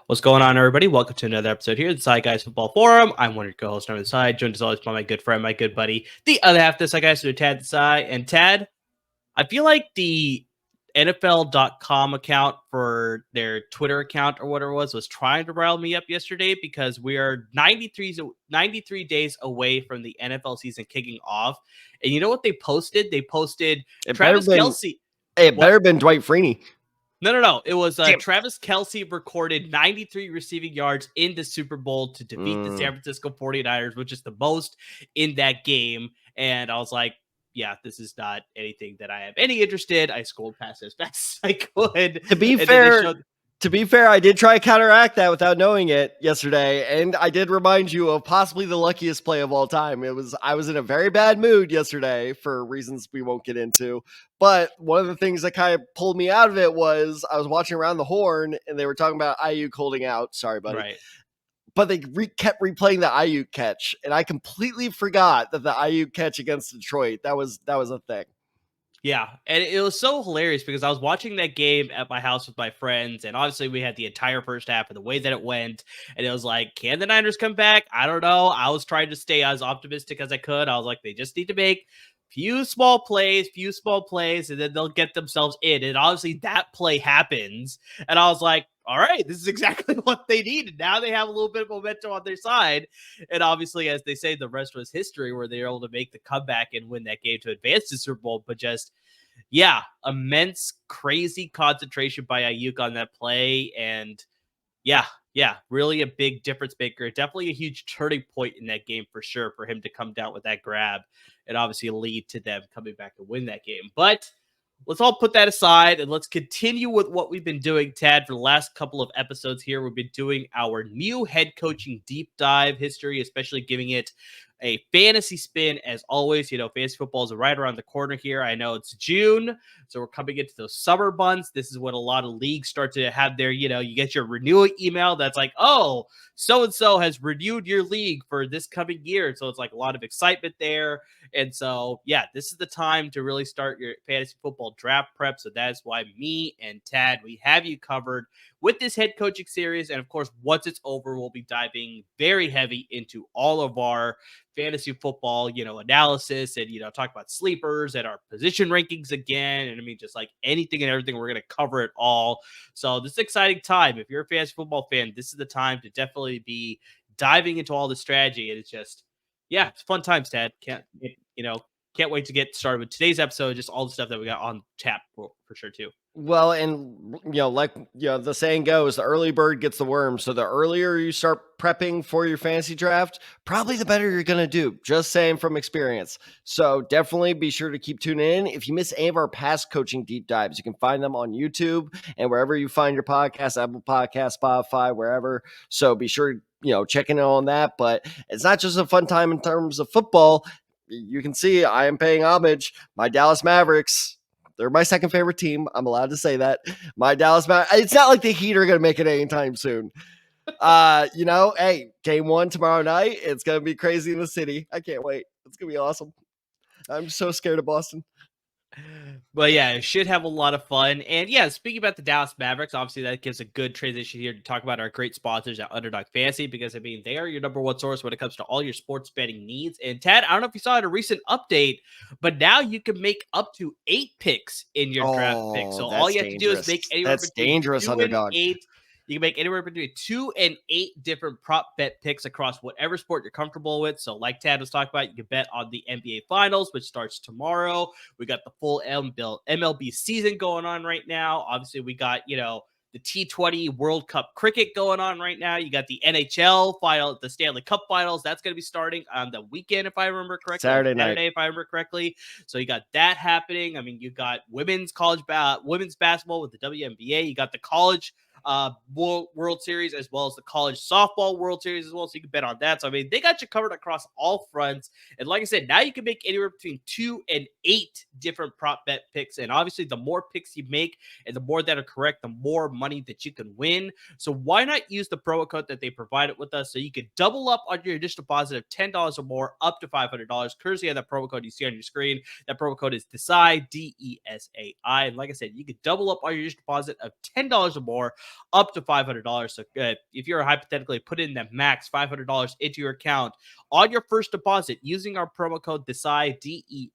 What's going on, everybody? Welcome to another episode here at the Side Guys Football Forum. I'm one of your co-hosts on the side, joined as always by my good friend, my good buddy, the other half of the Side Guys, Tad the Side. And Tad, I feel like the NFL.com account for their Twitter account or whatever it was trying to rile me up yesterday because we are 93 days away from the NFL season kicking off. And you know what they posted? They posted Travis Kelce. It better have been Dwight Freeney. No. It was Travis Kelce recorded 93 receiving yards in the Super Bowl to defeat the San Francisco 49ers, which is the most in that game. And I was like, yeah, this is not anything that I have any interest in. I scrolled past as fast as I could. To be fair, I did try to counteract that without knowing it yesterday, and I did remind you of possibly the luckiest play of all time. I was in a very bad mood yesterday for reasons we won't get into, but one of the things that kind of pulled me out of it was I was watching Around the Horn, and they were talking about Ayuk holding out. Sorry, buddy. Right. But they kept replaying the Ayuk catch, and I completely forgot that the Ayuk catch against Detroit, that was a thing. Yeah, and it was so hilarious because I was watching that game at my house with my friends, and obviously we had the entire first half and the way that it went, and it was like, can the Niners come back? I don't know. I was trying to stay as optimistic as I could. I was like, they just need to make few small plays, and then they'll get themselves in. And obviously that play happens, and I was like, all right, this is exactly what they needed. Now they have a little bit of momentum on their side. And obviously, as they say, the rest was history where they were able to make the comeback and win that game to advance to Super Bowl. But just, yeah, immense, crazy concentration by Ayuk on that play. And yeah, really a big difference maker. Definitely a huge turning point in that game for sure for him to come down with that grab and obviously lead to them coming back and win that game. But let's all put that aside and let's continue with what we've been doing, Tad, for the last couple of episodes here. We've been doing our new head coaching deep dive history, especially giving it a fantasy spin. As always, fantasy football is right around the corner here. I know it's June, so we're coming into those summer months. This is when a lot of leagues start to have their, you get your renewal email that's like, oh, so-and-so has renewed your league for this coming year. So it's like a lot of excitement there. And so, yeah, this is the time to really start your fantasy football draft prep. So that is why me and Tad, we have you covered with this head coaching series. And of course, once it's over, we'll be diving very heavy into all of our fantasy football, analysis and, talk about sleepers and our position rankings again. And I mean, just like anything and everything, we're going to cover it all. So this is an exciting time. If you're a fantasy football fan, this is the time to definitely be diving into all the strategy. And it's just, yeah, it's fun times, Tad. Can't wait to get started with today's episode. Just all the stuff that we got on tap for sure too. Well, and the saying goes, the early bird gets the worm. So the earlier you start prepping for your fantasy draft, probably the better you're going to do. Just saying from experience. So definitely be sure to keep tuning in. If you miss any of our past coaching deep dives, you can find them on YouTube and wherever you find your podcast, Apple Podcasts, Spotify, wherever. So be sure, checking in on that. But it's not just a fun time in terms of football. You can see I am paying homage. My Dallas Mavericks, they're my second favorite team. I'm allowed to say that. My Dallas Mavericks. It's not like the Heat are going to make it anytime soon. Hey, game 1 tomorrow night. It's going to be crazy in the city. I can't wait. It's going to be awesome. I'm so scared of Boston. But yeah, it should have a lot of fun. And yeah, speaking about the Dallas Mavericks, obviously that gives a good transition here to talk about our great sponsors at Underdog Fantasy, because I mean, they are your number one source when it comes to all your sports betting needs. And Tad, I don't know if you saw in a recent update, but now you can make up to 8 picks in your draft pick. So all you have to do is make anywhere between 2 Underdog. and 8. You can make anywhere between 2 and 8 different prop bet picks across whatever sport you're comfortable with. So like Tad was talking about, you can bet on the NBA Finals, which starts tomorrow. We got the full MLB season going on right now. Obviously, we got, the the T20 World Cup cricket going on right now. You got the NHL final, the Stanley Cup finals. That's going to be starting on the weekend, if I remember correctly. Saturday night, if I remember correctly. So you got that happening. I mean, you got women's basketball with the WNBA. You got the college World Series as well as the college softball World Series as well. So you can bet on that. So I mean, they got you covered across all fronts. And like I said, now you can make anywhere between 2 and 8 different prop bet picks. And obviously, the more picks you make and the more that are correct, the more money that you can win. So why not use the promo code that they provided with us so you can double up on your initial deposit of $10 or more up to $500, courtesy of that promo code you see on your screen. That promo code is DESAI, DESAI. And like I said, you can double up on your initial deposit of $10 or more up to $500. So if you're hypothetically put in that max $500 into your account on your first deposit using our promo code DESAI,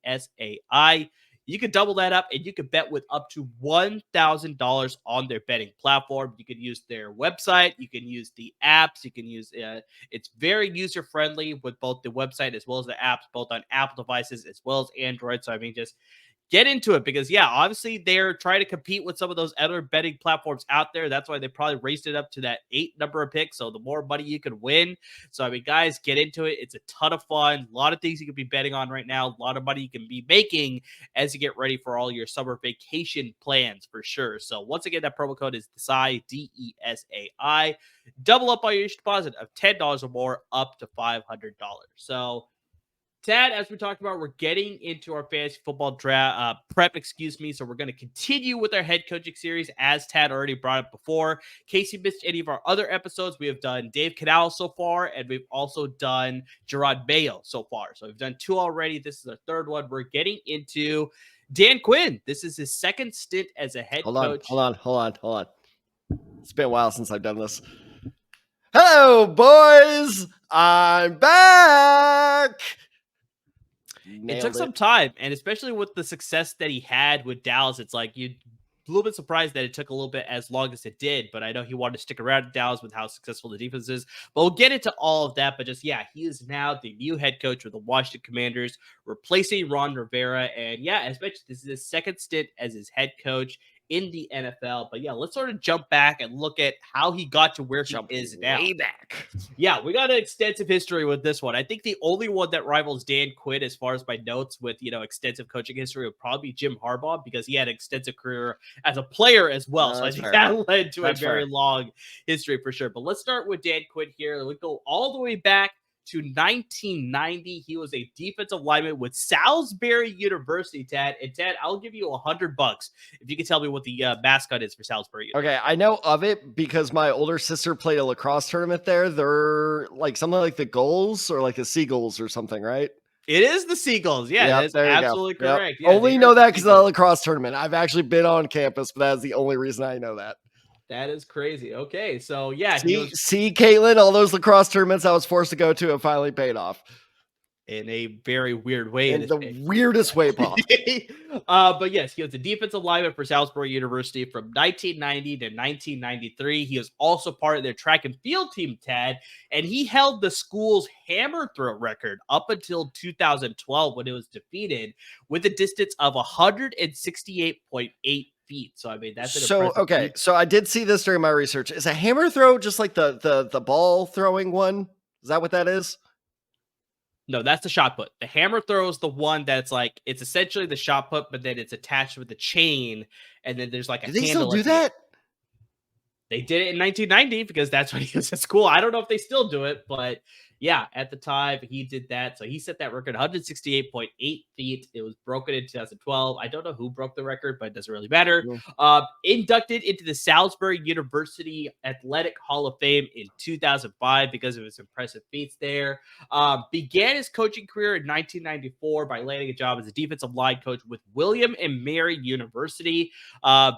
DESAI, you can double that up and you can bet with up to $1,000 on their betting platform. You can use their website. You can use the apps. You can use it's very user friendly with both the website as well as the apps, both on Apple devices as well as Android. So I mean, just get into it because, yeah, obviously they're trying to compete with some of those other betting platforms out there. That's why they probably raised it up to that 8 number of picks. So the more money you can win. So, I mean, guys, get into it. It's a ton of fun. A lot of things you can be betting on right now. A lot of money you can be making as you get ready for all your summer vacation plans for sure. So once again, that promo code is DESAI, DESAI. Double up on your deposit of $10 or more up to $500. So, Tad, as we talked about, we're getting into our fantasy football draft prep, So we're going to continue with our head coaching series, as Tad already brought up before. In case you missed any of our other episodes, we have done Dave Canal so far, and we've also done Gerard Mayo so far. So we've done 2 already. This is our 3rd one. We're getting into Dan Quinn. This is his 2nd stint as a head coach. Hold on. It's been a while since I've done this. Hello, boys. I'm back. It took some time, and especially with the success that he had with Dallas, it's like you're a little bit surprised that it took a little bit as long as it did, but I know he wanted to stick around at Dallas with how successful the defense is. But we'll get into all of that, but just, yeah, he is now the new head coach with the Washington Commanders, replacing Ron Rivera, and yeah, as mentioned, this is his 2nd stint as his head coach in the NFL. But yeah, let's sort of jump back and look at how he got to where he is now. Way back. Yeah, we got an extensive history with this one. I think the only one that rivals Dan Quinn as far as my notes with, extensive coaching history would probably be Jim Harbaugh, because he had an extensive career as a player as well. So I think that led to a very long history for sure. But let's start with Dan Quinn here. We go all the way back to 1990. He was a defensive lineman with Salisbury University, Tad. And Tad, I'll give you $100 if you can tell me what the mascot is for Salisbury University. Okay, I know of it because my older sister played a lacrosse tournament there. They're like something like the Gulls or like the Seagulls or something, right? It is the Seagulls. Yeah, that's absolutely correct. Yep. Yeah, only know that because of the lacrosse tournament. I've actually been on campus, but that's the only reason I know that. That is crazy. Okay, so yeah. See, Caitlin, all those lacrosse tournaments I was forced to go to have finally paid off. In a very weird way. In the weirdest way possible. But yes, he was a defensive lineman for Salisbury University from 1990 to 1993. He was also part of their track and field team, Tad, and he held the school's hammer throw record up until 2012 when it was defeated with a distance of 168.8 feet. So I mean, that's an impressive feat. So I did see this during my research. Is a hammer throw just like the ball throwing one? Is that what that is? No, that's the shot put. The hammer throw is the one that's like, it's essentially the shot put, but then it's attached with a chain, and then there's like a handle. Do they still do that? They did it in 1990 because that's when he was at school. I don't know if they still do it, but yeah, at the time he did that. So he set that record 168.8 feet. It was broken in 2012. I don't know who broke the record, but it doesn't really matter. Inducted into the Salisbury University Athletic Hall of Fame in 2005 because of his impressive feats there. Began his coaching career in 1994 by landing a job as a defensive line coach with William and Mary University.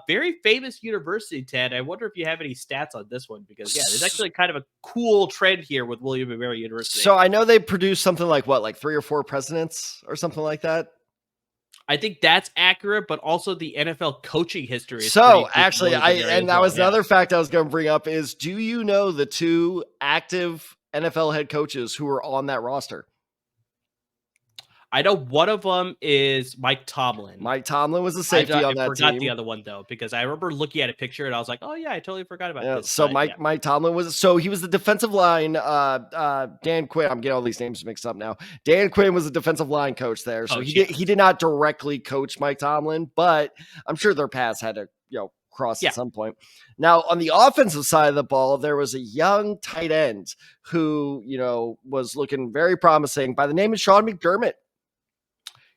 Very famous university, Ted. I wonder if you have any stats on this one because, yeah, there's actually kind of a cool trend here with William and Mary University. So I know they produced something like what, like 3 or 4 presidents or something like that. I think that's accurate, but also the NFL coaching history. So actually, that was another fact I was going to bring up is, do you know the 2 active NFL head coaches who were on that roster? I know one of them is Mike Tomlin. Mike Tomlin was a safety on that team. I forgot the other one though, because I remember looking at a picture and I was like, oh yeah, I totally forgot about this. So But, Mike Tomlin he was the defensive line. Dan Quinn, I'm getting all these names mixed up now. Dan Quinn was the defensive line coach there. So he did not directly coach Mike Tomlin, but I'm sure their paths had to, cross at some point. Now, on the offensive side of the ball, there was a young tight end who, was looking very promising by the name of Sean McDermott.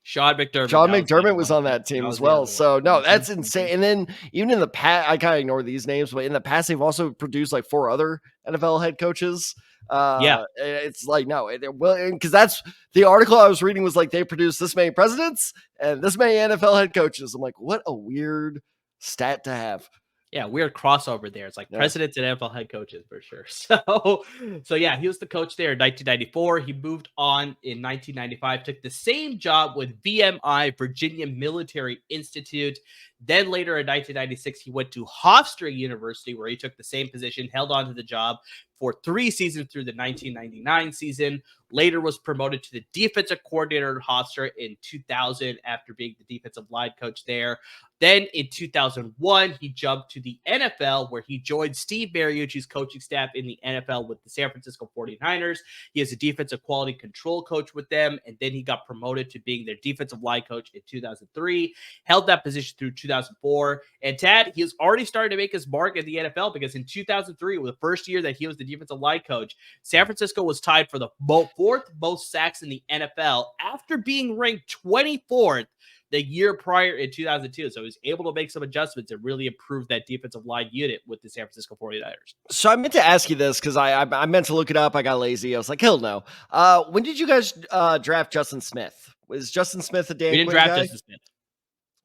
Sean McDermott was on that team as well. So no, that's insane. And then even in the past, I kind of ignore these names, but in the past, they've also produced like 4 other NFL head coaches. It's like, no, because that's the article I was reading was like, they produced this many presidents and this many NFL head coaches. I'm like, what a weird stat to have. Yeah, weird crossover there. It's like presidents and NFL head coaches for sure. So yeah, he was the coach there in 1994. He moved on in 1995, took the same job with VMI, Virginia Military Institute. Then later in 1996, he went to Hofstra University, where he took the same position, held on to the job for 3 seasons through the 1999 season. Later was promoted to the defensive coordinator at Hofstra in 2000 after being the defensive line coach there. Then in 2001, he jumped to the NFL, where he joined Steve Mariucci's coaching staff in the NFL with the San Francisco 49ers. He is a defensive quality control coach with them, and then he got promoted to being their defensive line coach in 2003, held that position through 2004. And Tad, he was already starting to make his mark in the NFL, because in 2003, the first year that he was the defensive line coach, San Francisco was tied for the 4th most sacks in the NFL after being ranked 24th the year prior in 2002. So he was able to make some adjustments and really improve that defensive line unit with the San Francisco 49ers. So I meant to ask you this because I meant to look it up. I got lazy. I was like, hell no. When did you guys draft Justin Smith? Was Justin Smith a Dan Quinn guy? We didn't draft Justin Smith.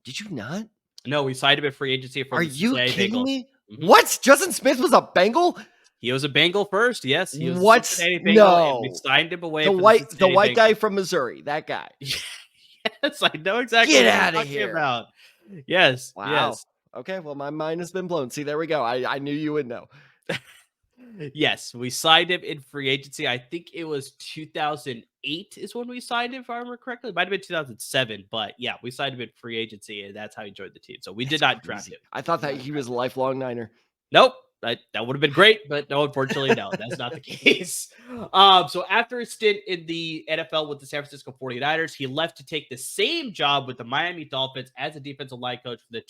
Did you not? No, we signed him in free agency. Are you kidding me? Mm-hmm. What? Justin Smith was a Bengal? He was a Bengal first. Yes. He was what? No. We signed him away. The white guy from Missouri. That guy. Yes, I know exactly what you're talking about. Yes. Wow. Yes. Okay. Well, my mind has been blown. See, there we go. I knew you would know. Yes, we signed him in free agency. I think it was 2008 is when we signed him, if I remember correctly. It might have been 2007, but yeah, we signed him in free agency, and that's how he joined the team. So we did not draft him. I thought that he was a lifelong Niner. Nope. That would have been great, but no, unfortunately, no, that's not the case. So after his stint in the NFL with the San Francisco 49ers, he left to take the same job with the Miami Dolphins as a defensive line coach for the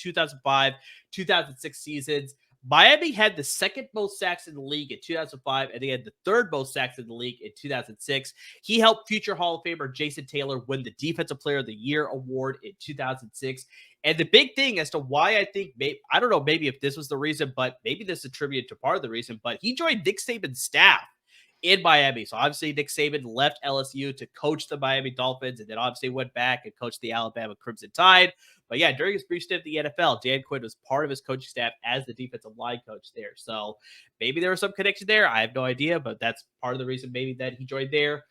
2005-2006 seasons. Miami had the 2nd most sacks in the league in 2005, and they had the 3rd most sacks in the league in 2006. He helped future Hall of Famer Jason Taylor win the Defensive Player of the Year award in 2006. And the big thing as to why I think, I don't know, maybe if this was the reason, but maybe this is attributed to part of the reason, but he joined Nick Saban's staff in Miami. So obviously Nick Saban left LSU to coach the Miami Dolphins, and then obviously went back and coached the Alabama Crimson Tide. But yeah, during his brief stint in the NFL, Dan Quinn was part of his coaching staff as the defensive line coach there. So maybe there was some connection there. I have no idea, but that's part of the reason maybe that he joined there.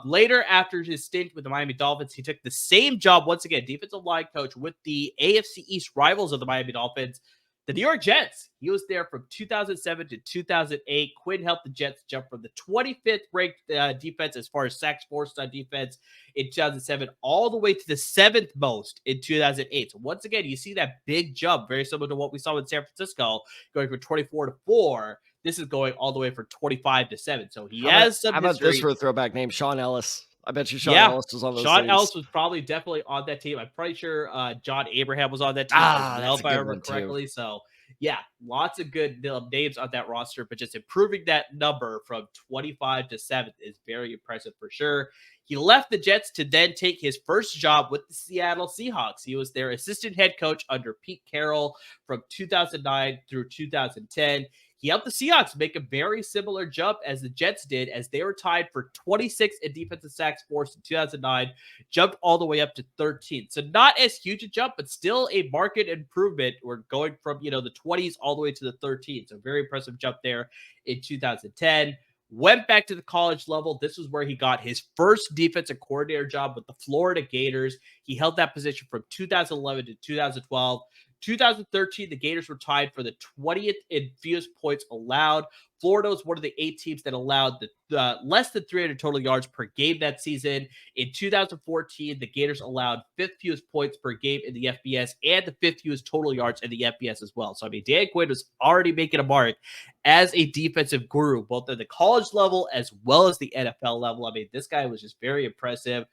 Later, after his stint with the Miami Dolphins, he took the same job once again, defensive line coach with the AFC East rivals of the Miami Dolphins, the New York Jets. He was there from 2007 to 2008. Quinn helped the Jets jump from the 25th ranked defense as far as sacks forced on defense in 2007 all the way to the 7th most in 2008. So once again, you see that big jump, very similar to what we saw in San Francisco, going from 24 to 4. This is going all the way from 25 to 7. So he has some history. How about this for a throwback name? Sean Ellis. I bet you Sean Ellis was on those teams. Ellis was probably definitely on that team. I'm pretty sure John Abraham was on that team as well, if I remember correctly. So yeah, lots of good names on that roster, but just improving that number from 25 to 7 is very impressive for sure. He left the Jets to then take his first job with the Seattle Seahawks. He was their assistant head coach under Pete Carroll from 2009 through 2010. He helped the Seahawks make a very similar jump as the Jets did, as they were tied for 26 in defensive sacks forced in 2009, jumped all the way up to 13. So not as huge a jump, but still a market improvement. We're going from, the 20s all the way to the 13. So very impressive jump there in 2010. Went back to the college level. This was where he got his first defensive coordinator job with the Florida Gators. He held that position from 2011 to 2012. 2013, the Gators were tied for the 20th in fewest points allowed. Florida was one of the 8 teams that allowed the less than 300 total yards per game that season. In 2014, the Gators allowed 5th fewest points per game in the FBS and the 5th fewest total yards in the FBS as well. So, I mean, Dan Quinn was already making a mark as a defensive guru, both at the college level as well as the NFL level. I mean, this guy was just very impressive.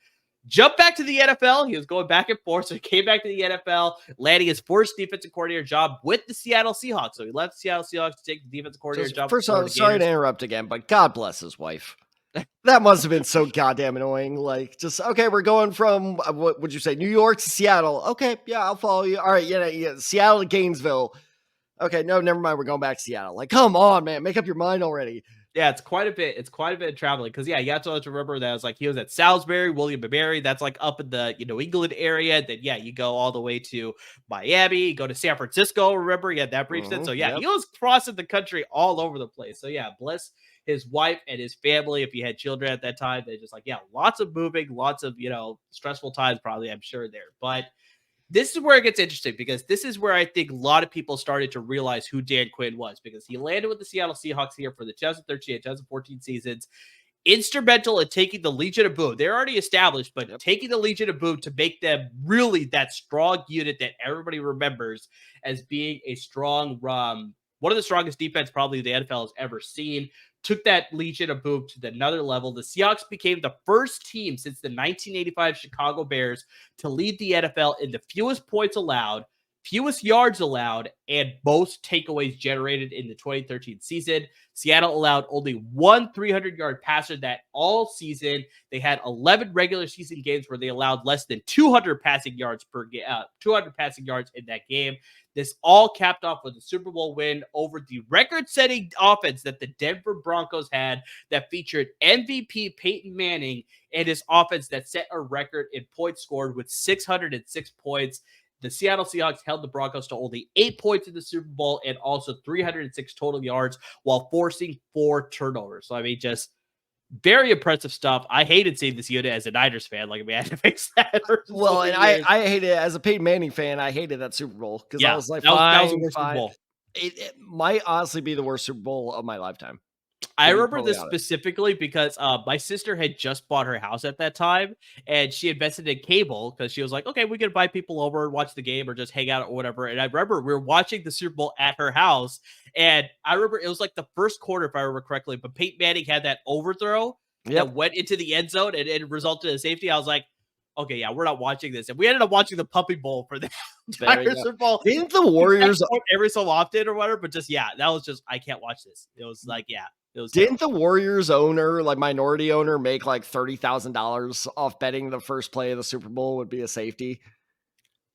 Jump back to the NFL. He was going back and forth, so he came back to the NFL, landing his first defensive coordinator job with the Seattle Seahawks. So he left the Seattle Seahawks to take the defensive coordinator job. First of all, sorry to interrupt again, but God bless his wife. That must have been so goddamn annoying. Like, just, okay, we're going from, what would you say, New York to Seattle. Okay, yeah, I'll follow you. All right, yeah, Seattle to Gainesville. Okay, no, never mind. We're going back to Seattle. Like, come on, man, make up your mind already. Yeah, it's quite a bit. It's quite a bit of traveling because, yeah, you have to remember that it was like he was at Salisbury, William & Mary. That's like up in the New England area. Then, yeah, you go all the way to Miami, go to San Francisco. Remember, yeah, that brief stint. So, yeah, he was crossing the country all over the place. So, yeah, bless his wife and his family. If he had children at that time, they just like, yeah, lots of moving, lots of stressful times probably, I'm sure there. But this is where it gets interesting because this is where I think a lot of people started to realize who Dan Quinn was because he landed with the Seattle Seahawks here for the 2013 and 2014 seasons. Instrumental in taking the Legion of Boom. They're already established, but taking the Legion of Boom to make them really that strong unit that everybody remembers as being a strong, one of the strongest defense probably the NFL has ever seen. Took that Legion of Boom to another level. The Seahawks became the first team since the 1985 Chicago Bears to lead the NFL in the fewest points allowed, fewest yards allowed, and most takeaways generated in the 2013 season. Seattle allowed only one 300-yard passer that all season. They had 11 regular season games where they allowed less than 200 passing yards per game, 200 passing yards in that game. This all capped off with a Super Bowl win over the record-setting offense that the Denver Broncos had that featured MVP Peyton Manning and his offense that set a record in points scored with 606 points. The Seattle Seahawks held the Broncos to only 8 points in the Super Bowl and also 306 total yards while forcing 4 turnovers. So, I mean, just very impressive stuff. I hated seeing this unit as a Niners fan. Like, I mean, I had to fix that. Well, and I hated it as a Peyton Manning fan. I hated that Super Bowl because I was like, that was the worst Super Bowl. It might honestly be the worst Super Bowl of my lifetime. I remember this specifically because my sister had just bought her house at that time, and she invested in cable because she was like, okay, we can invite people over and watch the game or just hang out or whatever. And I remember we were watching the Super Bowl at her house, and I remember it was like the first quarter, if I remember correctly, but Peyton Manning had that overthrow that went into the end zone and it resulted in a safety. I was like, okay, yeah, we're not watching this. And we ended up watching the Puppy Bowl for the entire Super Bowl. Didn't the Warriors every so often or whatever? But just, yeah, that was just, I can't watch this. It was like, yeah. Didn't the Warriors owner, like minority owner, make like $30,000 off betting the first play of the Super Bowl would be a safety?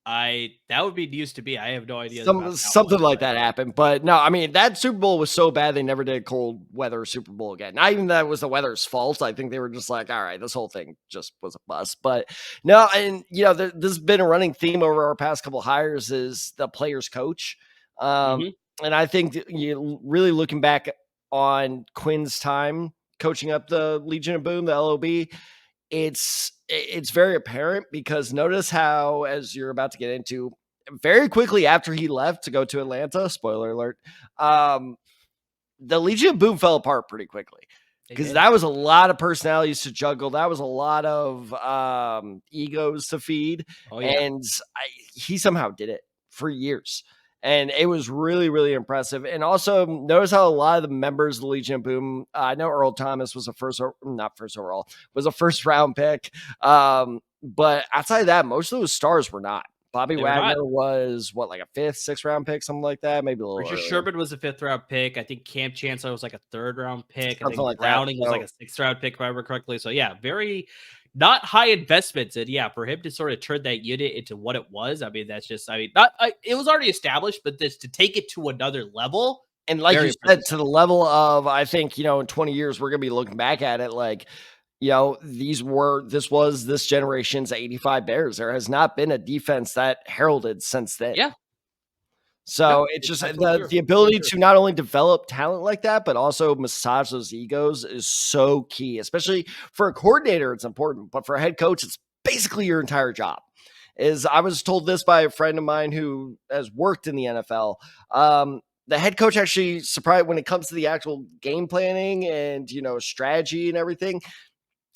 That would be news to me. I have no idea. Something like that happened. But no, I mean, that Super Bowl was so bad they never did a cold weather Super Bowl again. Not even that it was the weather's fault. I think they were just like, all right, this whole thing just was a bust. But no, and this has been a running theme over our past couple of hires is the player's coach. And I think you really looking back on Quinn's time coaching up the Legion of Boom, the LOB, it's very apparent because notice how, as you're about to get into, very quickly after he left to go to Atlanta, spoiler alert, the Legion of Boom fell apart pretty quickly because that was a lot of personalities to juggle. That was a lot of egos to feed. And he somehow did it for years. And it was really, really impressive. And also notice how a lot of the members of the Legion of Boom, I know Earl Thomas was a first round pick. But outside of that, most of those stars were not. Bobby Wagner was like a 5th, 6th round pick, something like that. Maybe a little. Richard Sherman was a 5th round pick. I think Cam Chancellor was like a 3rd round pick. Something I think like Browning was like a 6th round pick, if I remember correctly. So yeah, very not high investments. And yeah, for him to sort of turn that unit into what it was, I mean, that's just, it was already established, but this to take it to another level. And like you said, to the level of, I think, in 20 years, we're going to be looking back at it like, this was this generation's 85 Bears. There has not been a defense that heralded since then. Yeah. So it's just the ability to not only develop talent like that, but also massage those egos is so key, especially for a coordinator. It's important, but for a head coach, it's basically your entire job. I was told this by a friend of mine who has worked in the NFL. The head coach actually surprised when it comes to the actual game planning and, strategy and everything,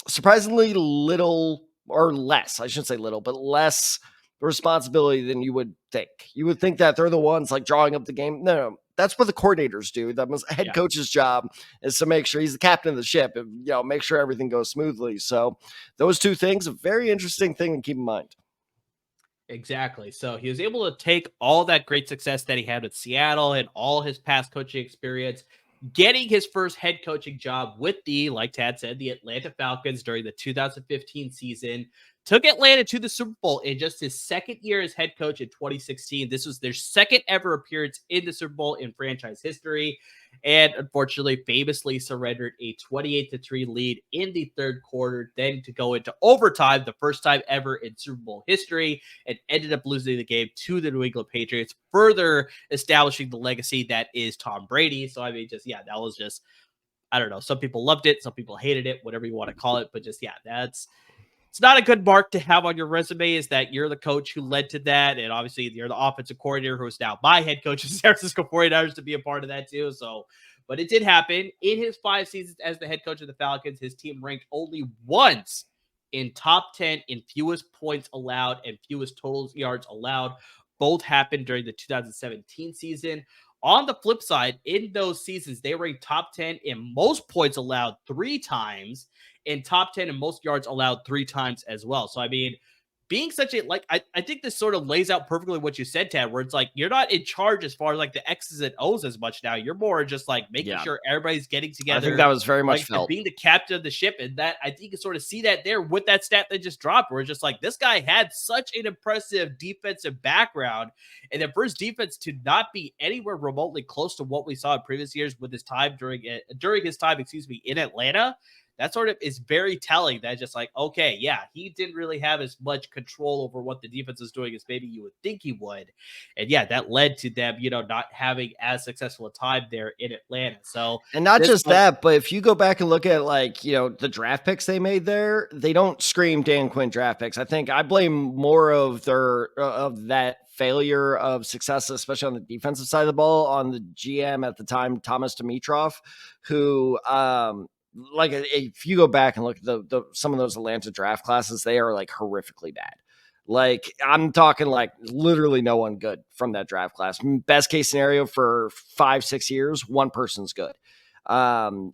surprisingly little or less, I shouldn't say little, but less responsibility than you would think. You would think that they're the ones like drawing up the game. No, that's what the coordinators do. The head coach's job is to make sure he's the captain of the ship and, make sure everything goes smoothly. So those two things, a very interesting thing to keep in mind. Exactly. So he was able to take all that great success that he had with Seattle and all his past coaching experience, getting his first head coaching job with like Tad said, the Atlanta Falcons during the 2015 season. Took Atlanta to the Super Bowl in just his second year as head coach in 2016. This was their second ever appearance in the Super Bowl in franchise history. And unfortunately, famously surrendered a 28-3 lead in the third quarter, then to go into overtime, the first time ever in Super Bowl history, and ended up losing the game to the New England Patriots, further establishing the legacy that is Tom Brady. So, I mean, that was just, I don't know. Some people loved it. Some people hated it, whatever you want to call it. But it's not a good mark to have on your resume, is that you're the coach who led to that. And obviously you're the offensive coordinator who is now my head coach of the San Francisco 49ers to be a part of that too. So, but it did happen. In his 5 seasons as the head coach of the Falcons, his team ranked only once in top 10 in fewest points allowed and fewest total yards allowed. Both happened during the 2017 season. On the flip side, in those seasons, they ranked top 10 in most points allowed 3 times, and top 10 in most yards allowed 3 times as well. So, I mean, being such a, I think this sort of lays out perfectly what you said, Tad, where it's like, you're not in charge as far as like the X's and O's as much now. You're more just like making sure everybody's getting together. I think that was very much felt. Being the captain of the ship. And that, I think you can sort of see that there with that stat that just dropped, where it's just like, this guy had such an impressive defensive background. And then for his defense to not be anywhere remotely close to what we saw in previous years with his time during his time, in Atlanta, that sort of is very telling. That just like, okay, yeah, he didn't really have as much control over what the defense is doing as maybe you would think he would. And yeah, that led to them, not having as successful a time there in Atlanta. So, and not just that, but if you go back and look at the draft picks they made there, they don't scream Dan Quinn draft picks. I think I blame more of that failure of success, especially on the defensive side of the ball, on the GM at the time, Thomas Dimitroff, who, if you go back and look at some of those Atlanta draft classes, they are like horrifically bad. Like, I'm talking like literally no one good from that draft class. Best case scenario for 5-6 years, one person's good. And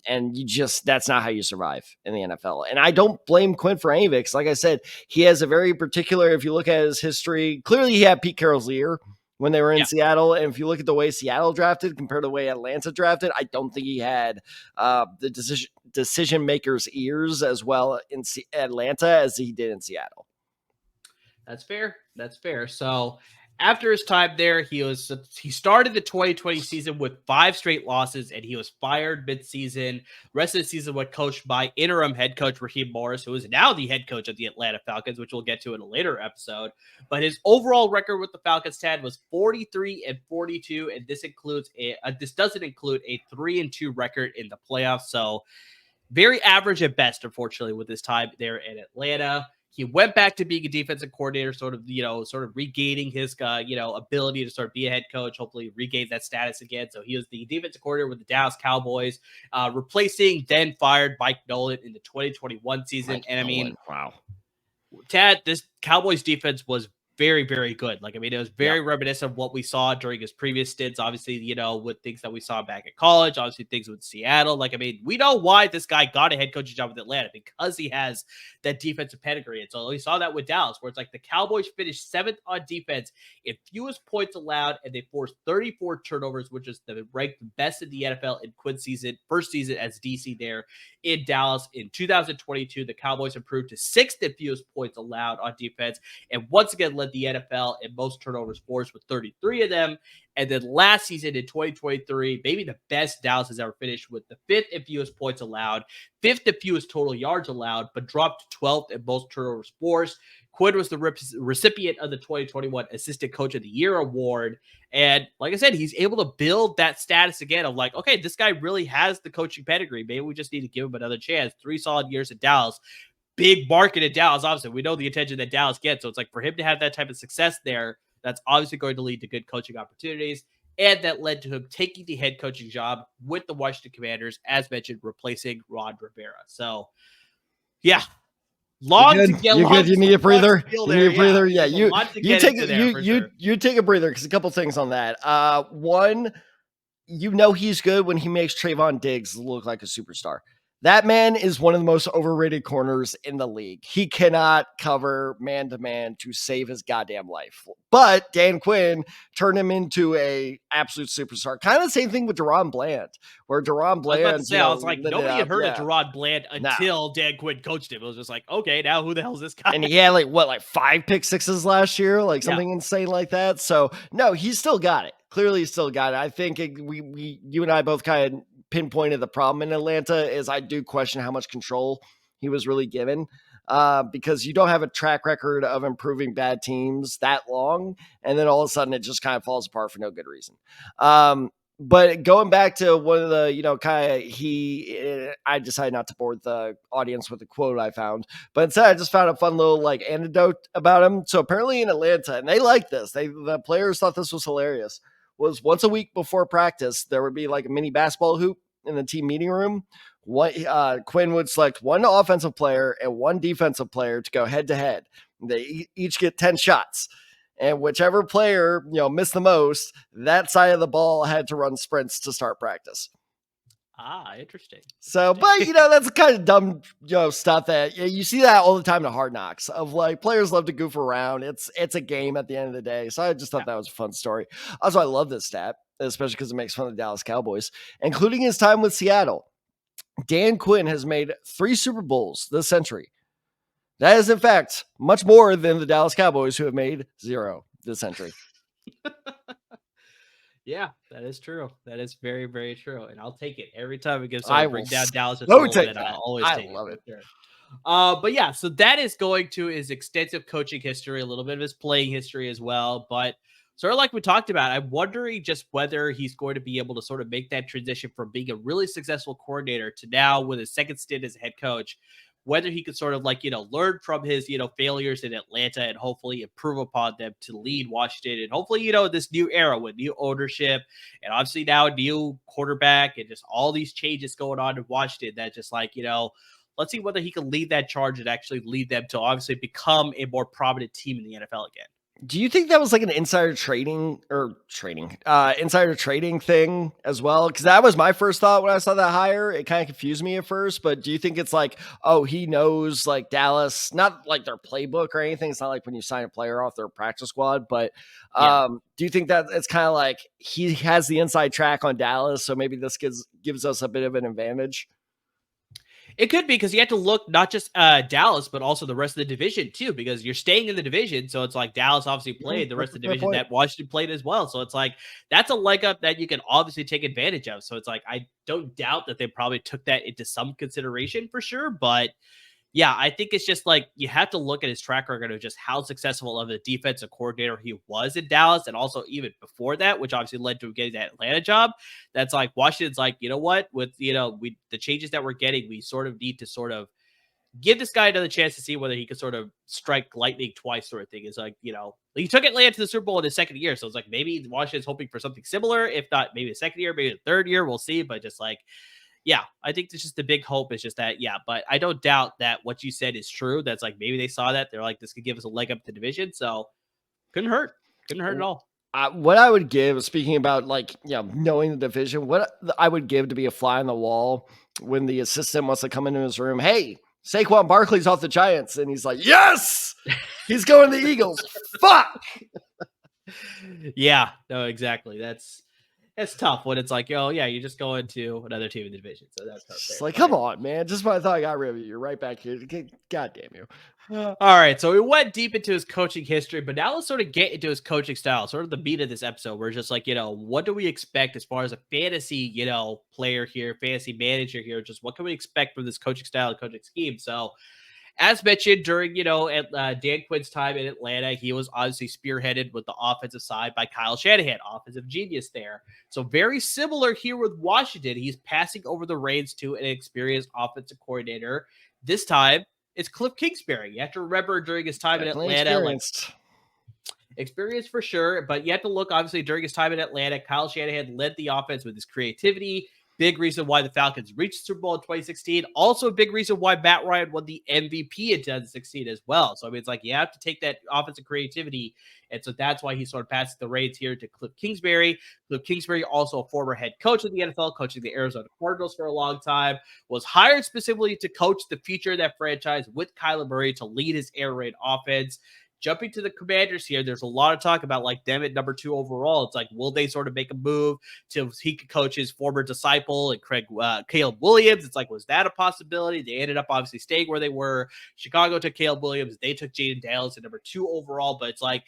that's not how you survive in the NFL. And I don't blame Quinn for any of it, because like I said, he has a very particular, if you look at his history, clearly he had Pete Carroll's ear when they were in Seattle. And if you look at the way Seattle drafted compared to the way Atlanta drafted, I don't think he had the decision makers' ears as well in Atlanta as he did in Seattle. That's fair. So after his time there, he started the 2020 season with 5 straight losses, and he was fired mid-season. Rest of the season was coached by interim head coach Raheem Morris, who is now the head coach of the Atlanta Falcons, which we'll get to in a later episode. But his overall record with the Falcons, Tad, was 43-42, and this doesn't include a 3-2 record in the playoffs. So very average at best, unfortunately, with his time there in Atlanta. He went back to being a defensive coordinator, sort of regaining his, ability to sort of be a head coach, hopefully regain that status again. So he was the defensive coordinator with the Dallas Cowboys, replacing then fired Mike Nolan in the 2021 season. Wow. Tad, this Cowboys defense was very, very good. It was very reminiscent of what we saw during his previous stints, obviously, with things that we saw back at college, obviously things with Seattle. We know why this guy got a head coaching job with Atlanta, because he has that defensive pedigree. And so we saw that with Dallas, where it's like the Cowboys finished 7th on defense in fewest points allowed, and they forced 34 turnovers, which is the ranked best in the NFL in Quinn's first season as DC there in Dallas. In 2022, the Cowboys improved to 6th in fewest points allowed on defense, and once again led the NFL in most turnovers forced with 33 of them. And then last season in 2023, maybe the best Dallas has ever finished, with the 5th in fewest points allowed, 5th in fewest total yards allowed, but dropped to 12th in most turnovers forced. Quinn was the recipient of the 2021 Assistant Coach of the Year award. And like I said, he's able to build that status again of like, okay, this guy really has the coaching pedigree. Maybe we just need to give him another chance. 3 solid years at Dallas. big market in Dallas. Obviously, we know the attention that Dallas gets. So it's like for him to have that type of success there, that's obviously going to lead to good coaching opportunities. And that led to him taking the head coaching job with the Washington Commanders, as mentioned, replacing Ron Rivera. So, yeah, long to get. You good? You need a breather. You need a breather. Yeah, you take you take a breather because a couple things on that. One, he's good when he makes Trayvon Diggs look like a superstar. That man is one of the most overrated corners in the league. He cannot cover man to man to save his goddamn life. But Dan Quinn turned him into a absolute superstar. Kind of the same thing with Deron Bland, where Deron Bland. I was like, nobody had heard of Deron Bland until Dan Quinn coached him. It was just like, okay, now who the hell is this guy? And he had like 5 pick sixes last year, like something insane like that. So no, he's still got it. Clearly, he's still got it. I think you and I both kind of pinpointed the problem in Atlanta is I do question how much control he was really given because you don't have a track record of improving bad teams that long. And then all of a sudden it just kind of falls apart for no good reason. But going back to one of the, I decided not to bore the audience with a quote I found, but instead I just found a fun little anecdote about him. So apparently in Atlanta, and they like this, the players thought this was hilarious, was once a week before practice, there would be like a mini basketball hoop in the team meeting room. Quinn would select one offensive player and one defensive player to go head to head. They each get 10 shots. And whichever player, missed the most, that side of the ball had to run sprints to start practice. Interesting. So, but that's kind of dumb, stuff that you see that all the time in Hard Knocks of like players love to goof around. It's a game at the end of the day. So I just thought that was a fun story. Also, I love this stat, especially because it makes fun of the Dallas Cowboys, including his time with Seattle. Dan Quinn has made 3 Super Bowls this century. That is, in fact, much more than the Dallas Cowboys, who have made 0 this century. Yeah, that is true. That is very, very true. And I'll take it every time it gives I bring down Dallas. I always take it. Sure. But yeah, so that is going to his extensive coaching history, a little bit of his playing history as well. But sort of like we talked about, I'm wondering just whether he's going to be able to sort of make that transition from being a really successful coordinator to now with his second stint as a head coach, whether he could sort of learn from his, failures in Atlanta and hopefully improve upon them to lead Washington. And hopefully, this new era with new ownership and obviously now a new quarterback and just all these changes going on in Washington that just let's see whether he can lead that charge and actually lead them to obviously become a more prominent team in the NFL again. Do you think that was like an insider trading thing as well? Because that was my first thought when I saw that hire. It kind of confused me at first, but do you think it's like, oh, he knows like Dallas, not like their playbook or anything? It's not like when you sign a player off their practice squad, but do you think that it's kind of like he has the inside track on Dallas, so maybe this gives us a bit of an advantage? It could be because you have to look not just Dallas, but also the rest of the division too, because you're staying in the division. So it's like Dallas obviously played the rest of the division that Washington played as well. So it's like that's a leg up that you can obviously take advantage of. So it's like I don't doubt that they probably took that into some consideration for sure. But yeah, I think it's just like you have to look at his track record of just how successful of a defensive coordinator he was in Dallas. And also even before that, which obviously led to him getting that Atlanta job. That's like Washington's like, you know what, with, the changes that we're getting, we sort of need to sort of give this guy another chance to see whether he could sort of strike lightning twice sort of thing. It's like, he took Atlanta to the Super Bowl in his second year. So it's like, maybe Washington's hoping for something similar. If not, maybe the second year, maybe the third year, we'll see. But just like, yeah, I think it's just the big hope is just that, but I don't doubt that what you said is true. That's like, maybe they saw that. They're like, this could give us a leg up the division. So couldn't hurt at all. What I would give, speaking about knowing the division, what I would give to be a fly on the wall when the assistant wants to come into his room. Hey, Saquon Barkley's off the Giants. And he's like, yes, he's going to the Eagles. Fuck. Yeah, no, exactly. It's tough when it's like, oh, yeah, you're just going to another team in the division. So that's it's like, come on, man. Just when I thought I got rid of you, you're right back here. God damn you. All right. So we went deep into his coaching history, but now let's sort of get into his coaching style, sort of the beat of this episode. We're just like, what do we expect as far as a fantasy, player here, fantasy manager here? Just what can we expect from this coaching style and coaching scheme? So, as mentioned during, Dan Quinn's time in Atlanta, he was obviously spearheaded with the offensive side by Kyle Shanahan, offensive genius there. So very similar here with Washington. He's passing over the reins to an experienced offensive coordinator. This time, It's Kliff Kingsbury. You have to remember during his time in Definitely Atlanta, like experienced. experience for sure, but you have to look obviously during his time in Atlanta. Kyle Shanahan led the offense with his creativity. Big reason why the Falcons reached the Super Bowl in 2016. Also, a big reason why Matt Ryan won the MVP in 2016 as well. So, I mean, it's like you have to take that offensive creativity. And so that's why he sort of passed the reins here to Kliff Kingsbury. Kliff Kingsbury, also a former head coach of the NFL, coaching the Arizona Cardinals for a long time, was hired specifically to coach the future of that franchise with Kyler Murray to lead his air raid offense. Jumping to the Commanders here, there's a lot of talk about like them at number 2 overall. It's like, will they sort of make a move to he could coach his former disciple and Caleb Williams? It's like, was that a possibility? They ended up obviously staying where they were. Chicago took Caleb Williams. They took Jayden Daniels at number 2 overall. But it's like,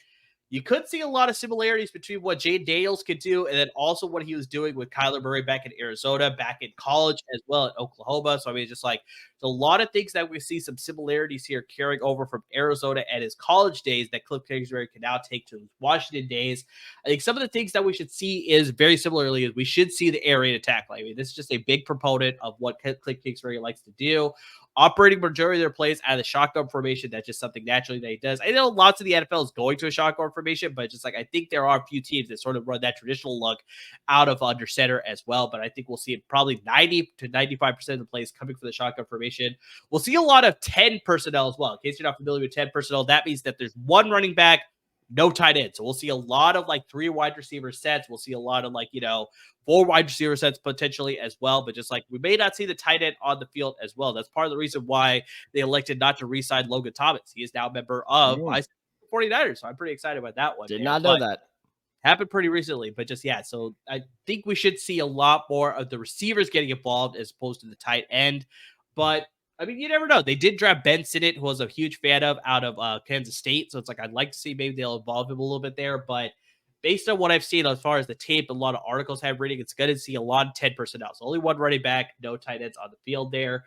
you could see a lot of similarities between what Jayden Daniels could do and then also what he was doing with Kyler Murray back in Arizona, back in college as well at Oklahoma. So, I mean, just like there's a lot of things that we see some similarities here carrying over from Arizona and his college days that Kliff Kingsbury can now take to his Washington days. I think some of the things that we should see is very similarly is we should see the air raid attack. I mean, this is just a big proponent of what Kliff Kingsbury likes to do. Operating majority of their plays out of the shotgun formation. That's just something naturally that he does. I know lots of the NFL is going to a shotgun formation, but just like I think there are a few teams that sort of run that traditional look out of under center as well. But I think we'll see it probably 90 to 95% of the plays coming from the shotgun formation. We'll see a lot of 10 personnel as well. In case you're not familiar with 10 personnel, that means that there's one running back, no tight end. So we'll see a lot of like 3 wide receiver sets. We'll see a lot of like, 4 wide receiver sets potentially as well. But just like we may not see the tight end on the field as well. That's part of the reason why they elected not to re-sign Logan Thomas. He is now a member of 49ers. So I'm pretty excited about that one. Did not know that. Happened pretty recently, but just, yeah. So I think we should see a lot more of the receivers getting involved as opposed to the tight end. But I mean, you never know. They did draft Ben Sinnott, who I was a huge fan of out of Kansas State. So it's like, I'd like to see maybe they'll involve him a little bit there. But based on what I've seen as far as the tape, a lot of articles have reading, it's going to see a lot of 10 personnel. So only one running back, no tight ends on the field there.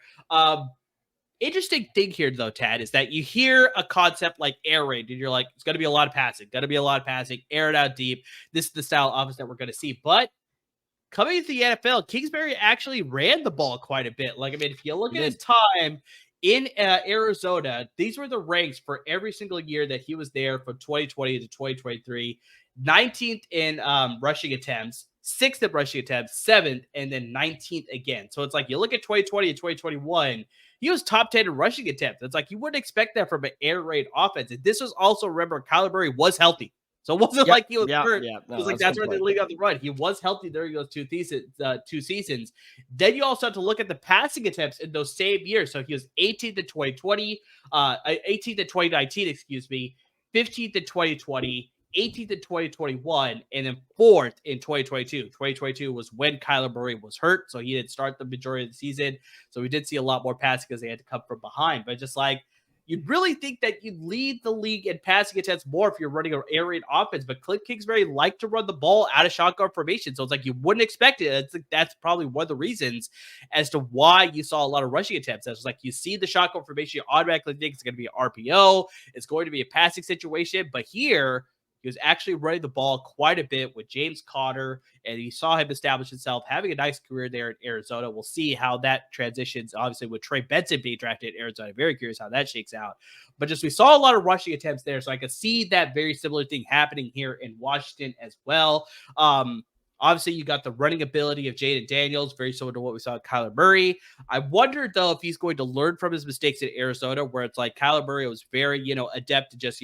Interesting thing here, though, Tad, is that you hear a concept like air raid, and you're like, it's going to be a lot of passing, air it out deep. This is the style of offense that we're going to see. But coming into the NFL, Kingsbury actually ran the ball quite a bit. Like, I mean, if you look at his time in Arizona, these were the ranks for every single year that he was there from 2020 to 2023. 19th in rushing attempts, 6th in rushing attempts, 7th, and then 19th again. So it's like you look at 2020 and 2021, he was top 10 in rushing attempts. It's like you wouldn't expect that from an air raid offense. And this was also, remember, Kyler Murray was healthy. So it wasn't like he was hurt. No, it was like that's where they lead on the run. He was healthy during those two seasons. Then you also have to look at the passing attempts in those same years. So he was 18th in 2020, 18th in 2019, 15th in 2020, 18th in 2021, and then 4th in 2022. 2022 was when Kyler Murray was hurt, so he didn't start the majority of the season. So we did see a lot more passing because they had to come from behind. But just like, you'd really think that you'd lead the league in passing attempts more if you're running an air raid offense. But Kliff Kingsbury liked to run the ball out of shotgun formation. So it's like you wouldn't expect it. That's probably one of the reasons as to why you saw a lot of rushing attempts. It's like you see the shotgun formation, you automatically think it's going to be an RPO. It's going to be a passing situation. But here, he was actually running the ball quite a bit with James Conner, and you saw him establish himself, having a nice career there in Arizona. We'll see how that transitions, obviously, with Trey Benson being drafted in Arizona. Very curious how that shakes out. But just we saw a lot of rushing attempts there, so I could see that very similar thing happening here in Washington as well. Obviously, you got the running ability of Jayden Daniels, very similar to what we saw with Kyler Murray. I wonder, though, if he's going to learn from his mistakes in Arizona, where it's like Kyler Murray was very, adept to just,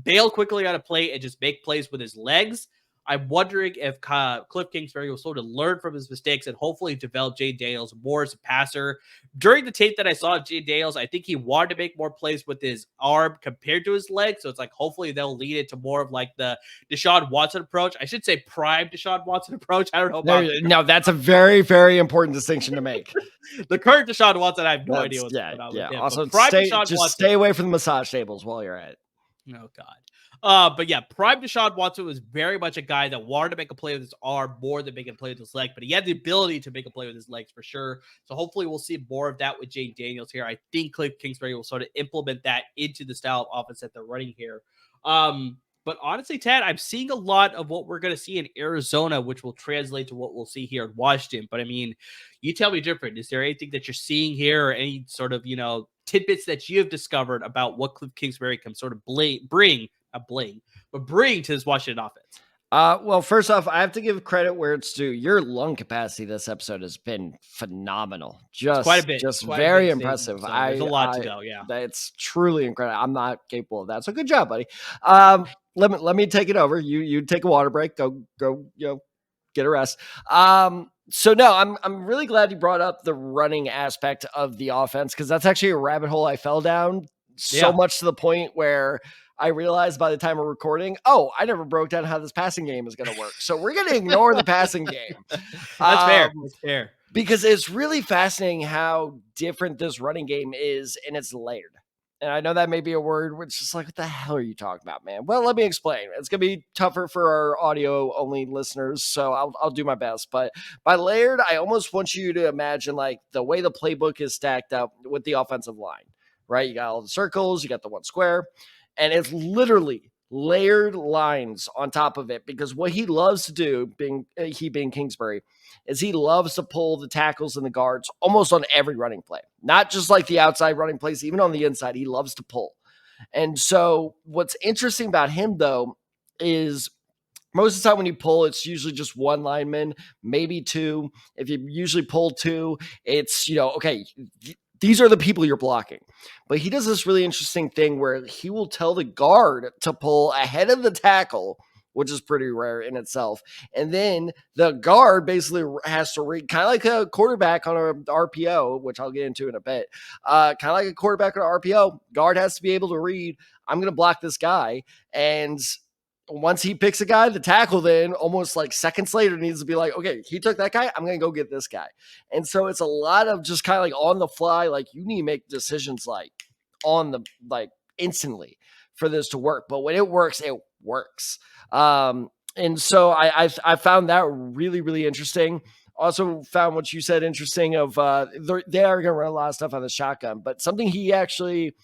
bail quickly on a play and just make plays with his legs. I'm wondering if Kliff Kingsbury will sort of learn from his mistakes and hopefully develop Jayden Daniels more as a passer. During the tape that I saw of Jayden Daniels, I think he wanted to make more plays with his arm compared to his leg. So it's like hopefully they'll lead it to more of like the Deshaun Watson approach. I should say prime Deshaun Watson approach. I don't know about no, that's a very, very important distinction to make. The current Deshaun Watson, I have no idea what's going on with him. Also, Watson, stay away from the massage tables while you're at it. Oh, God. But yeah, prime Deshaun Watson was very much a guy that wanted to make a play with his arm more than making a play with his leg, but he had the ability to make a play with his legs for sure. So hopefully we'll see more of that with Jayden Daniels here. I think Kliff Kingsbury will sort of implement that into the style of offense that they're running here. But honestly, Tad, I'm seeing a lot of what we're going to see in Arizona, which will translate to what we'll see here in Washington. But I mean, you tell me different. Is there anything that you're seeing here or any sort of, tidbits that you have discovered about what Kliff Kingsbury can sort of bring to this Washington offense? Well, first off, I have to give credit where it's due. Your lung capacity this episode has been phenomenal. It's quite a bit. Just Quite a very bit, impressive. so there's a lot to go. Yeah. That's truly incredible. I'm not capable of that. So good job, buddy. Let me take it over. You take a water break. Go, get a rest. So no, I'm really glad you brought up the running aspect of the offense, because that's actually a rabbit hole I fell down so much to the point where I realized by the time we're recording, I never broke down how this passing game is going to work. So we're going to ignore the passing game. That's fair. That's fair. Because it's really fascinating how different this running game is, and it's layered. And I know that may be a word which is just like, what the hell are you talking about, man? Well, let me explain. It's going to be tougher for our audio only listeners, so I'll do my best. But by layered, I almost want you to imagine like the way the playbook is stacked up with the offensive line, right? You got all the circles, you got the one square, and it's literally layered lines on top of it, because what he loves to do, being Kingsbury, is he loves to pull the tackles and the guards almost on every running play, not just like the outside running plays, even on the inside, he loves to pull. And so what's interesting about him, though, is most of the time when you pull, it's usually just one lineman, maybe two. If you usually pull two, it's, okay, these are the people you're blocking. But he does this really interesting thing where he will tell the guard to pull ahead of the tackle, which is pretty rare in itself. And then the guard basically has to read, kind of like a quarterback on an RPO, which I'll get into in a bit. Kind of like a quarterback on an RPO, guard has to be able to read, I'm going to block this guy. And once he picks a guy, the tackle then almost like seconds later needs to be like, okay, he took that guy, I'm going to go get this guy. And so it's a lot of just kind of like on the fly, like you need to make decisions like on the, like instantly for this to work. But when it works, it works. And so I found that really, really interesting. Also found what you said interesting of they are going to run a lot of stuff on the shotgun, but something he actually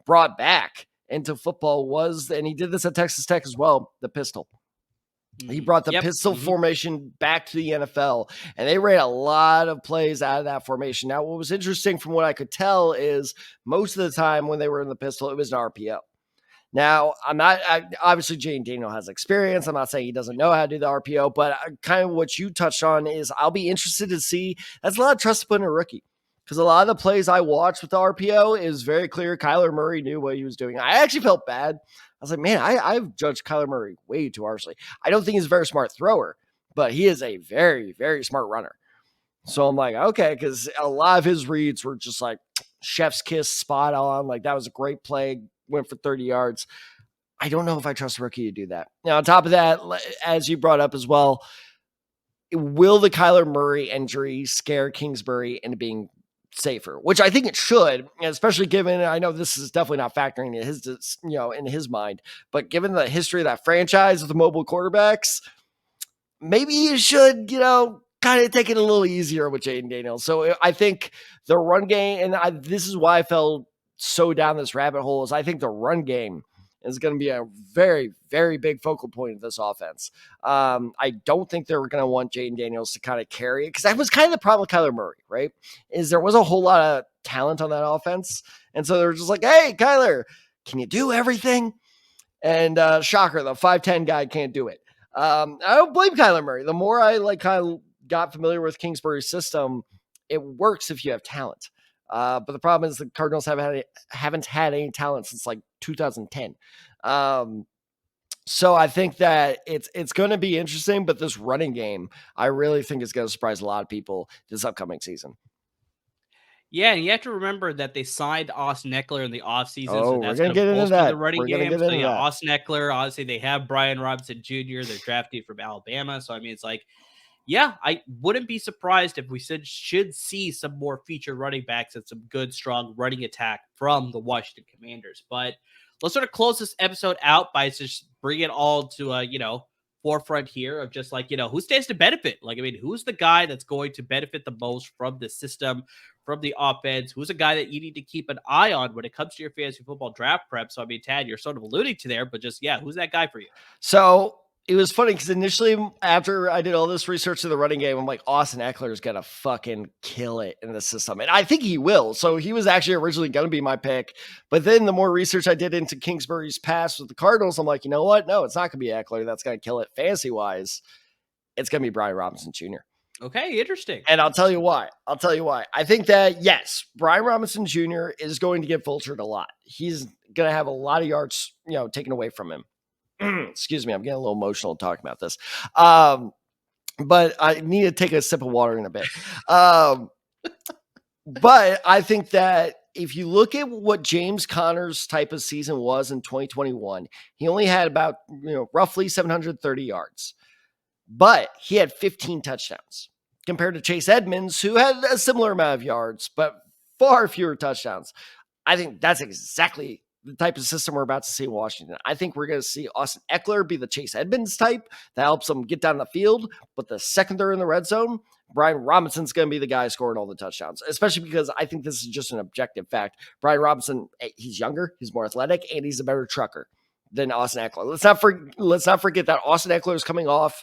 brought back into football was, and he did this at Texas Tech as well, the pistol. He brought the pistol formation back to the NFL, and they ran a lot of plays out of that formation. Now, what was interesting from what I could tell is most of the time when they were in the pistol, it was an RPO. Now, obviously Jayden Daniel has experience. I'm not saying he doesn't know how to do the RPO, but kind of what you touched on is I'll be interested to see. That's a lot of trust to put in a rookie, because a lot of the plays I watched with the RPO is very clear. Kyler Murray knew what he was doing. I actually felt bad. I was like, man, I've judged Kyler Murray way too harshly. I don't think he's a very smart thrower, but he is a very, very smart runner. So I'm like, okay, because a lot of his reads were just like chef's kiss, spot on. Like that was a great play, went for 30 yards. I don't know if I trust a rookie to do that. Now, on top of that, as you brought up as well, will the Kyler Murray injury scare Kingsbury into being safer, which I think it should, especially given, I know this is definitely not factoring in his, in his mind, but given the history of that franchise with the mobile quarterbacks, maybe you should, kind of take it a little easier with Jayden Daniel. So I think the run game, and this is why I fell so down this rabbit hole, is I think the run game is going to be a very, very big focal point of this offense. I don't think they're going to want Jayden Daniels to kind of carry it, because that was kind of the problem with Kyler Murray, right? Is there was a whole lot of talent on that offense. And so they're just like, hey, Kyler, can you do everything? And shocker, the 5'10" guy can't do it. I don't blame Kyler Murray. The more I kind of got familiar with Kingsbury's system, it works if you have talent. But the problem is the Cardinals haven't had any talent since like 2010. So I think that it's going to be interesting, but this running game, I really think is going to surprise a lot of people this upcoming season. Yeah, and you have to remember that they signed Austin Ekeler in the offseason, so that's going to get into the running game. So yeah, Austin Ekeler, obviously they have Brian Robinson Jr., they're drafted from Alabama. So I mean, it's like, yeah, I wouldn't be surprised if we should see some more featured running backs and some good, strong running attack from the Washington Commanders. But let's sort of close this episode out by just bring it all to, forefront here of just like, who stands to benefit? Like, I mean, who's the guy that's going to benefit the most from the system, from the offense? Who's a guy that you need to keep an eye on when it comes to your fantasy football draft prep? So, I mean, Tad, you're sort of alluding to there, but just, who's that guy for you? So it was funny because initially, after I did all this research to the running game, I'm like, Austin Ekeler is going to fucking kill it in the system. And I think he will. So he was actually originally going to be my pick. But then the more research I did into Kingsbury's past with the Cardinals, I'm like, you know what? No, it's not going to be Ekeler that's going to kill it fantasy wise. It's going to be Brian Robinson Jr. Okay, interesting. And I'll tell you why. I think that, yes, Brian Robinson Jr. is going to get vultured a lot. He's going to have a lot of yards, taken away from him. Excuse me, I'm getting a little emotional talking about this. But I need to take a sip of water in a bit. But I think that if you look at what James Conner's type of season was in 2021, he only had about, roughly 730 yards. But he had 15 touchdowns compared to Chase Edmonds, who had a similar amount of yards, but far fewer touchdowns. I think that's exactly the type of system we're about to see in Washington. I think we're going to see Austin Ekeler be the Chase Edmonds type that helps them get down the field. But the second they're in the red zone, Brian Robinson's going to be the guy scoring all the touchdowns, especially because I think this is just an objective fact. Brian Robinson, he's younger, he's more athletic, and he's a better trucker than Austin Ekeler. Let's not forget that Austin Ekeler is coming off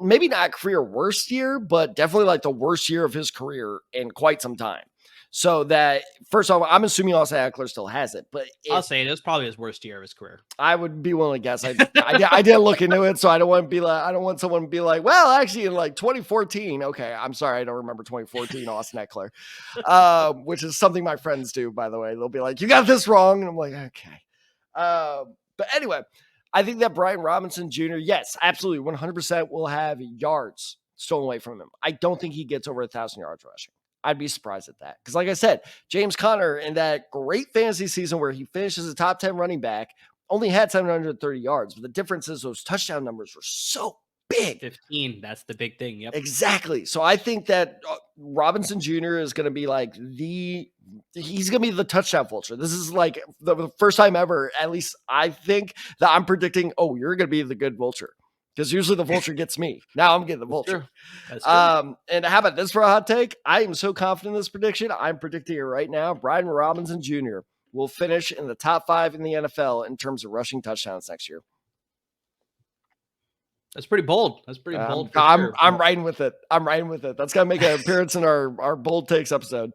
maybe not career worst year, but definitely like the worst year of his career in quite some time. So that, first of all, I'm assuming Austin Ekeler still has it, but I'll say it was probably his worst year of his career. I would be willing to guess. I didn't look into it, so I don't want someone to be like, well, actually in like 2014. Okay, I'm sorry, I don't remember 2014 Austin Ekeler, which is something my friends do, by the way. They'll be like, you got this wrong, and I'm like, okay. But anyway, I think that Brian Robinson Jr., yes, absolutely, 100% will have yards stolen away from him. I don't think he gets over 1,000 yards rushing. I'd be surprised at that. Because like I said, James Conner in that great fantasy season where he finished as a top 10 running back only had 730 yards. But the difference is those touchdown numbers were so big. 15, that's the big thing. Yep. Exactly. So I think that Robinson Jr. is going to be like he's going to be the touchdown vulture. This is like the first time ever, at least I think, that I'm predicting, oh, you're going to be the good vulture. Because usually the vulture gets me. Now I'm getting the vulture. That's true. And how about this for a hot take? I am so confident in this prediction. I'm predicting it right now. Brian Robinson Jr. will finish in the top 5 in the NFL in terms of rushing touchdowns next year. That's pretty bold. That's pretty bold. I'm riding with it. That's going to make an appearance in our bold takes episode.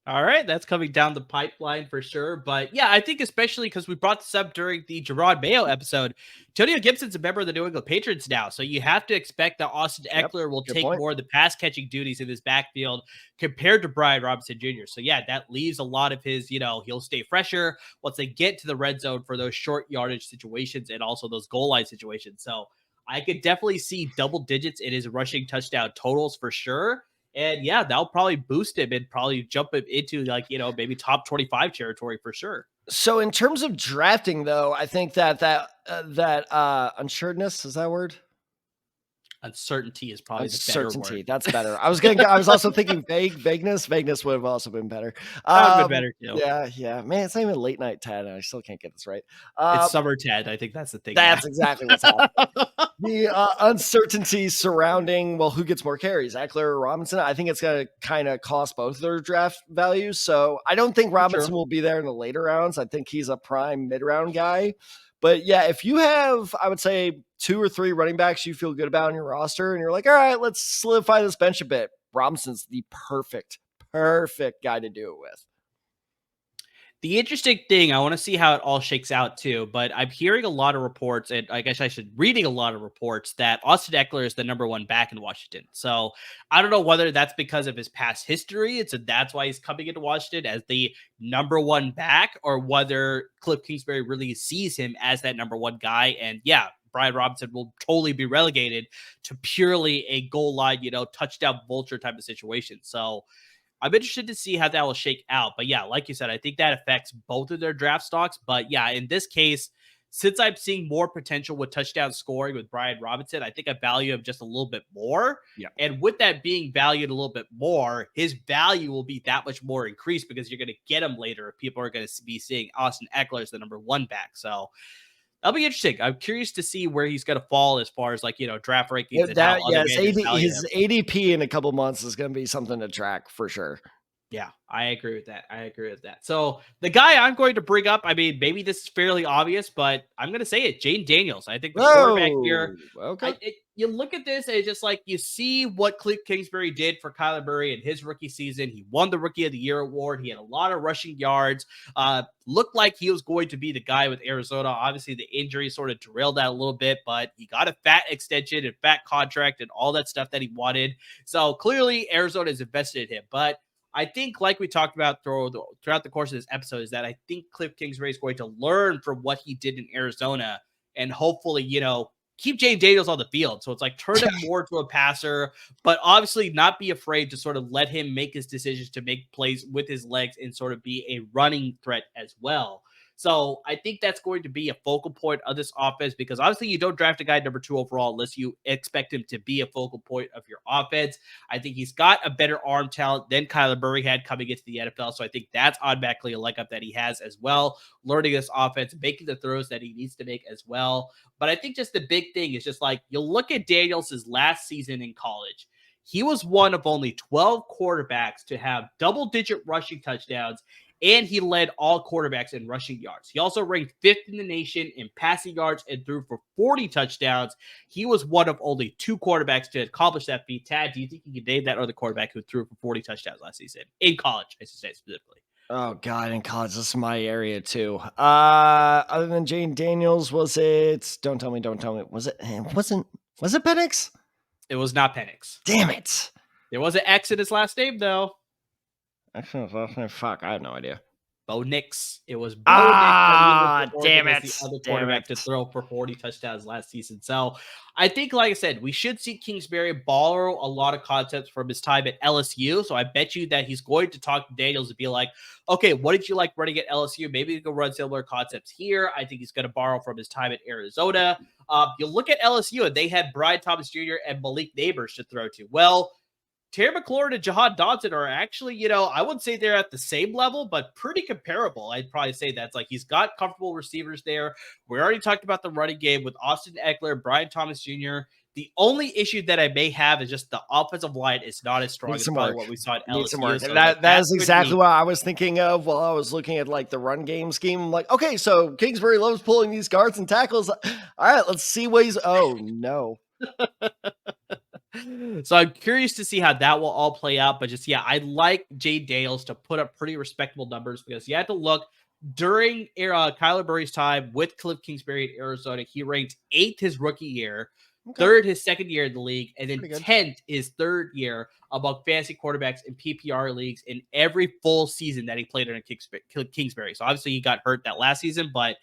All right, that's coming down the pipeline for sure. But yeah, I think especially because we brought this up during the Gerard Mayo episode, Antonio Gibson's a member of the New England Patriots now. So you have to expect that Austin Ekeler will take more of the pass catching duties in this backfield compared to Brian Robinson Jr. So yeah, that leaves a lot of his, he'll stay fresher once they get to the red zone for those short yardage situations and also those goal line situations. So I could definitely see double digits in his rushing touchdown totals for sure. And yeah, that'll probably boost him and probably jump him into maybe top 25 territory for sure. So in terms of drafting, though, I think that unsureness, is that a word? Uncertainty is probably the better word. That's better. I was also thinking vagueness. Vagueness would have also been better. That would have been better too. Yeah. Man, it's not even late night Ted, and I still can't get this right. It's summer Ted. I think that's the thing. That's exactly what's happening. The uncertainty surrounding, who gets more carries, Ekeler or Robinson? I think it's going to kind of cost both their draft values. So I don't think Robinson will be there in the later rounds. I think he's a prime mid-round guy. But yeah, if you have, I would say, 2 or 3 running backs you feel good about on your roster, and you're like, all right, let's solidify this bench a bit, Robinson's the perfect guy to do it with. The interesting thing, I want to see how it all shakes out too, but I'm hearing a lot of reports, and I guess I should reading a lot of reports that Austin Ekeler is the number 1 back in Washington. So I don't know whether that's because of his past history, and so that's why he's coming into Washington as the number 1 back, or whether Kliff Kingsbury really sees him as that number 1 guy. And yeah, Brian Robinson will totally be relegated to purely a goal line, touchdown vulture type of situation. So I'm interested to see how that will shake out. But yeah, like you said, I think that affects both of their draft stocks. But yeah, in this case, since I'm seeing more potential with touchdown scoring with Brian Robinson, I think I value him just a little bit more. Yeah. And with that being valued a little bit more, his value will be that much more increased because you're going to get him later. People are going to be seeing Austin Ekeler as the number 1 back. So That'll be interesting. I'm curious to see where he's going to fall as far as like, draft rankings and how other managers value him. His ADP in a couple months is going to be something to track for sure. Yeah, I agree with that. So the guy I'm going to bring up, I mean, maybe this is fairly obvious, but I'm going to say it. Jayden Daniels. I think the quarterback here. Okay. You look at this and it's just like you see what Kliff Kingsbury did for Kyler Murray in his rookie season. He won the Rookie of the Year award. He had a lot of rushing yards. Looked like he was going to be the guy with Arizona. Obviously, the injury sort of derailed that a little bit, but he got a fat extension and fat contract and all that stuff that he wanted. So clearly, Arizona has invested in him. But I think, like we talked about throughout the course of this episode, is that I think Kliff Kingsbury is going to learn from what he did in Arizona and hopefully, keep Jayden Daniels on the field. So it's like turn him more to a passer, but obviously not be afraid to sort of let him make his decisions to make plays with his legs and sort of be a running threat as well. So I think that's going to be a focal point of this offense because obviously you don't draft a guy number 2 overall unless you expect him to be a focal point of your offense. I think he's got a better arm talent than Kyler Murray had coming into the NFL. So I think that's automatically a leg up that he has as well, learning this offense, making the throws that he needs to make as well. But I think just the big thing is just like you look at Daniels' last season in college. He was one of only 12 quarterbacks to have double-digit rushing touchdowns, and he led all quarterbacks in rushing yards. He also ranked 5th in the nation in passing yards and threw for 40 touchdowns. He was one of only 2 quarterbacks to accomplish that feat. Tad, do you think you can name that other quarterback who threw for 40 touchdowns last season? In college, I should say specifically. Oh God, in college, this is my area too. Other than Jayden Daniels, was it? Don't tell me. Was it? Was it Penix? It was not Penix. Damn it! There was an X in his last name though. Actually, fuck, I have no idea. Bo Nix. It was Bo Nix. Damn it. The other quarterback to throw for 40 touchdowns last season. So I think, like I said, we should see Kingsbury borrow a lot of concepts from his time at LSU. So I bet you that he's going to talk to Daniels and be like, okay, what did you like running at LSU? Maybe you can run similar concepts here. I think he's going to borrow from his time at Arizona. You look at LSU and they had Brian Thomas Jr. and Malik Neighbors to throw to. Well, Terry McLaurin and Jahan Dotson are actually, I wouldn't say they're at the same level, but pretty comparable. I'd probably say that's like he's got comfortable receivers there. We already talked about the running game with Austin Ekeler, Brian Thomas Jr. The only issue that I may have is just the offensive line is not as strong as probably what we saw at LSU. So that is exactly what I was thinking of while I was looking at like the run game scheme. I'm like, okay, so Kingsbury loves pulling these guards and tackles. All right, let's see what he's. Oh no. So I'm curious to see how that will all play out. But just, I like Jayden Daniels to put up pretty respectable numbers because you have to look during Kyler Murray's time with Kliff Kingsbury at Arizona. He ranked 8th his rookie year, 3rd his second year in the league, and then 10th his 3rd year among fantasy quarterbacks in PPR leagues in every full season that he played under Kingsbury. So obviously he got hurt that last season, but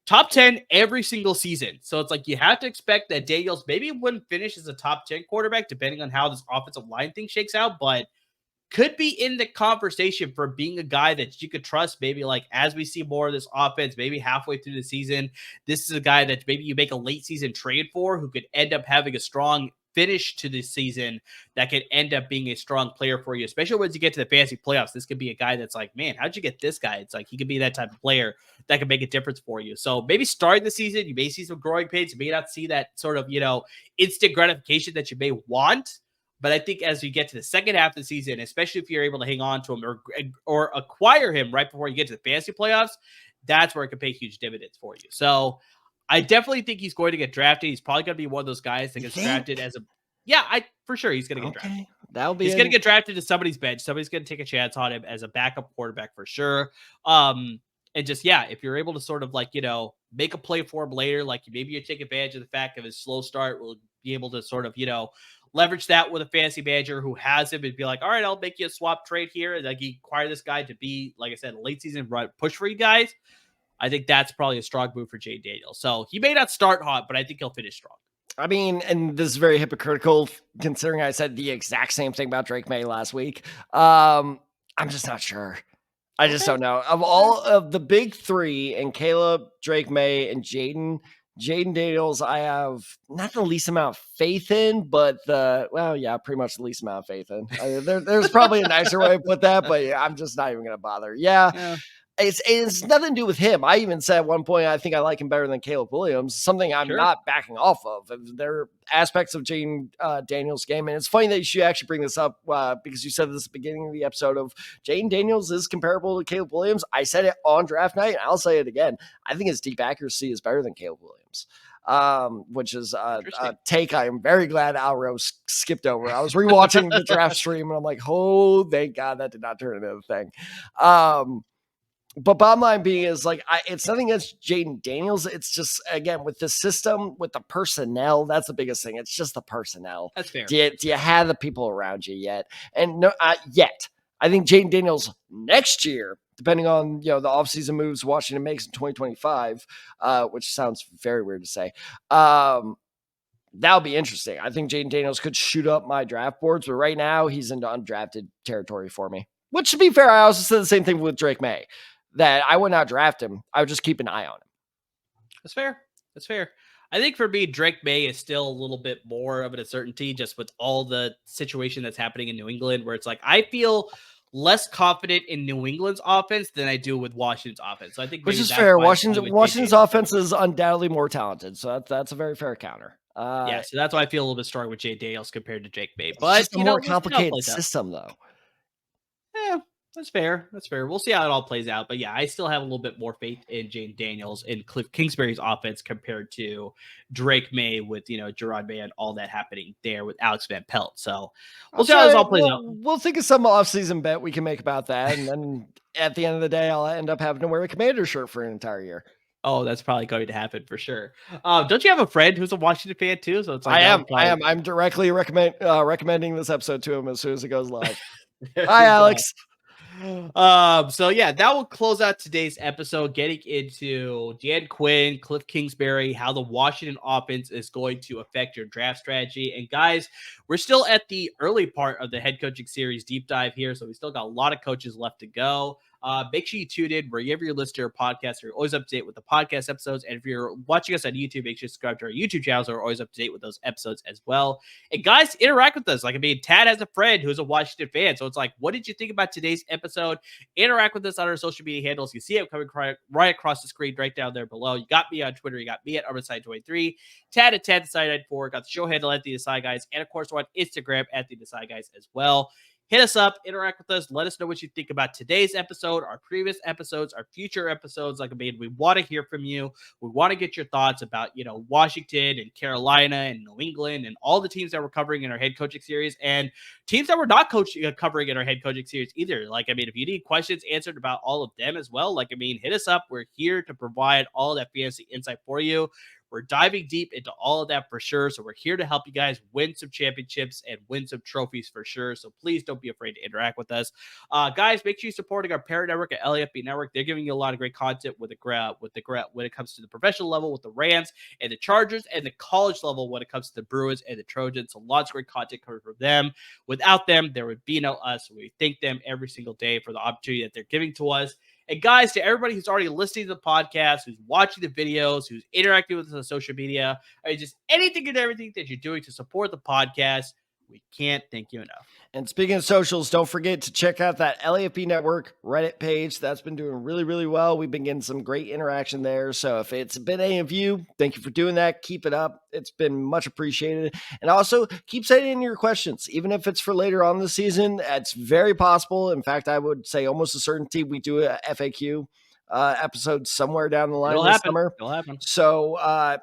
top 10 every single season. So it's like you have to expect that Daniels maybe wouldn't finish as a top 10 quarterback, depending on how this offensive line thing shakes out, but could be in the conversation for being a guy that you could trust. Maybe like as we see more of this offense, maybe halfway through the season, this is a guy that maybe you make a late season trade for who could end up having a strong finish to the season that could end up being a strong player for you, especially once you get to the fantasy playoffs. This could be a guy that's like, man, how'd you get this guy? It's like he could be that type of player that could make a difference for you. So maybe starting the season, you may see some growing pains. You may not see that sort of, instant gratification that you may want. But I think as you get to the second half of the season, especially if you're able to hang on to him or acquire him right before you get to the fantasy playoffs, that's where it can pay huge dividends for you. So I definitely think he's going to get drafted. He's probably going to be one of those guys that gets drafted as for sure he's going to get drafted. He's going to get drafted to somebody's bench. Somebody's going to take a chance on him as a backup quarterback for sure. And just, if you're able to sort of like, make a play for him later, like maybe you take advantage of the fact of his slow start, will be able to sort of, leverage that with a fantasy manager who has him and be like, all right, I'll make you a swap trade here. And like you acquire this guy to be, like I said, a late season run push for you guys. I think that's probably a strong move for Jayden Daniels. So he may not start hot, but I think he'll finish strong. I mean, and this is very hypocritical considering I said the exact same thing about Drake May last week. I'm just not sure. I just don't know. Of all of the big 3 and Caleb, Drake May, and Jayden Daniels, I have not the least amount of faith in, but pretty much the least amount of faith in. There's probably a nicer way to put that, but I'm just not even going to bother. Yeah. it's nothing to do with him. I even said at one point, I think I like him better than Caleb Williams, something I'm not backing off of. There are aspects of Jayden Daniels' game. And it's funny that you should actually bring this up because you said this at the beginning of the episode of Jayden Daniels is comparable to Caleb Williams. I said it on draft night, and I'll say it again. I think his deep accuracy is better than Caleb Williams. Which is a take I am very glad Alro skipped over. I was rewatching the draft stream and I'm like, oh, thank God that did not turn into a thing. But bottom line being is like, it's nothing against Jayden Daniels. It's just, again, with the system, with the personnel, that's the biggest thing. It's just the personnel. That's fair. Do you have the people around you yet? And no, yet. I think Jayden Daniels next year, depending on, the offseason moves Washington makes in 2025, which sounds very weird to say, that'll be interesting. I think Jayden Daniels could shoot up my draft boards, but right now he's into undrafted territory for me. Which, to be fair, I also said the same thing with Drake May, that I would not draft him. I would just keep an eye on him. That's fair. I think for me, Drake May is still a little bit more of an uncertainty just with all the situation that's happening in New England, where it's like, I feel less confident in New England's offense than I do with Washington's offense. So I think, which is fair. Washington's offense is undoubtedly more talented. So that's a very fair counter. So that's why I feel a little bit stronger with Jay Daniels compared to Drake May. But it's a more complicated system, though. Yeah. That's fair. We'll see how it all plays out. But yeah, I still have a little bit more faith in Jayden Daniels and Kliff Kingsbury's offense compared to Drake May with, Gerard May and all that happening there with Alex Van Pelt. So we'll see how this all plays out. We'll think of some offseason bet we can make about that. And then at the end of the day, I'll end up having to wear a Commander shirt for an entire year. Oh, that's probably going to happen for sure. Don't you have a friend who's a Washington fan too? So it's like, I am. I'm directly recommending this episode to him as soon as it goes live. Hi, Alex. So yeah, that will close out today's episode, getting into Dan Quinn, Kliff Kingsbury, how the Washington offense is going to affect your draft strategy. And guys, we're still at the early part of the head coaching series deep dive here, so we still got a lot of coaches left to go. Make sure you tune in wherever you're listening to our podcast. You're always up to date with the podcast episodes. And if you're watching us on YouTube, make sure you subscribe to our YouTube channel so we're always up to date with those episodes as well. And guys, interact with us. Tad has a friend who's a Washington fan. So it's like, what did you think about today's episode? Interact with us on our social media handles. You see it coming right across the screen right down there below. You got me on Twitter. You got me at Urbanside23. Tad at TadDecide94. Got the show handle at The Decide Guys. And of course, we're on Instagram at The Decide Guys as well. Hit us up, interact with us. Let us know what you think about today's episode, our previous episodes, our future episodes. We want to hear from you. We want to get your thoughts about, Washington and Carolina and New England and all the teams that we're covering in our head coaching series and teams that we're not covering in our head coaching series either. If you need questions answered about all of them as well, hit us up. We're here to provide all that fantasy insight for you. We're diving deep into all of that for sure. So we're here to help you guys win some championships and win some trophies for sure. So please don't be afraid to interact with us. Guys, make sure you're supporting our parent network at LAFB Network. They're giving you a lot of great content when it comes to the professional level with the Rams and the Chargers, and the college level when it comes to the Bruins and the Trojans. So lots of great content coming from them. Without them, there would be no us. So we thank them every single day for the opportunity that they're giving to us. And guys, to everybody who's already listening to the podcast, who's watching the videos, who's interacting with us on social media, just anything and everything that you're doing to support the podcast, we can't thank you enough. And speaking of socials, don't forget to check out that LAFB Network Reddit page. That's been doing really, really well. We've been getting some great interaction there. So if it's been any of you, thank you for doing that. Keep it up. It's been much appreciated. And also keep sending in your questions, even if it's for later on in the season. It's very possible. In fact, I would say almost a certainty we do a FAQ episode somewhere down the line this summer. It'll happen. So,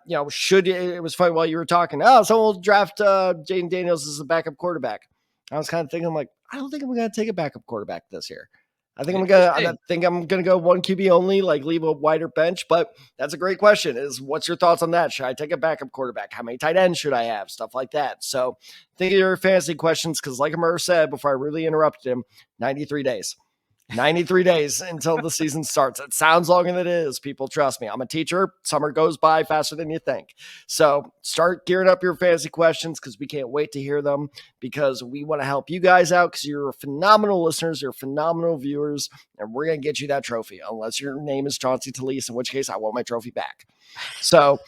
it was funny while you were talking, someone will draft Jayden Daniels as a backup quarterback. I was kind of thinking, I don't think I'm going to take a backup quarterback this year. I think I'm gonna go one QB only, leave a wider bench. But that's a great question. What's your thoughts on that? Should I take a backup quarterback? How many tight ends should I have? Stuff like that. So think of your fantasy questions, because like Amir said before I really interrupted him, 93 days. 93 days until the season starts. It sounds longer than it is. People, trust me. I'm a teacher. Summer goes by faster than you think. So start gearing up your fantasy questions, because we can't wait to hear them, because we want to help you guys out, because you're phenomenal listeners. You're phenomenal viewers, and we're going to get you that trophy, unless your name is Chauncey Talese, in which case I want my trophy back. So,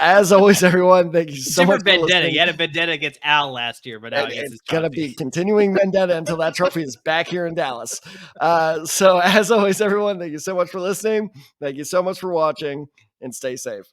as always, everyone, thank you so much Different for vendetta. listening. You had a vendetta against Al last year, but now he gets his It's going to trophy. be continuing vendetta until that trophy is back here in Dallas. So, as always, everyone, thank you so much for listening. Thank you so much for watching, and stay safe.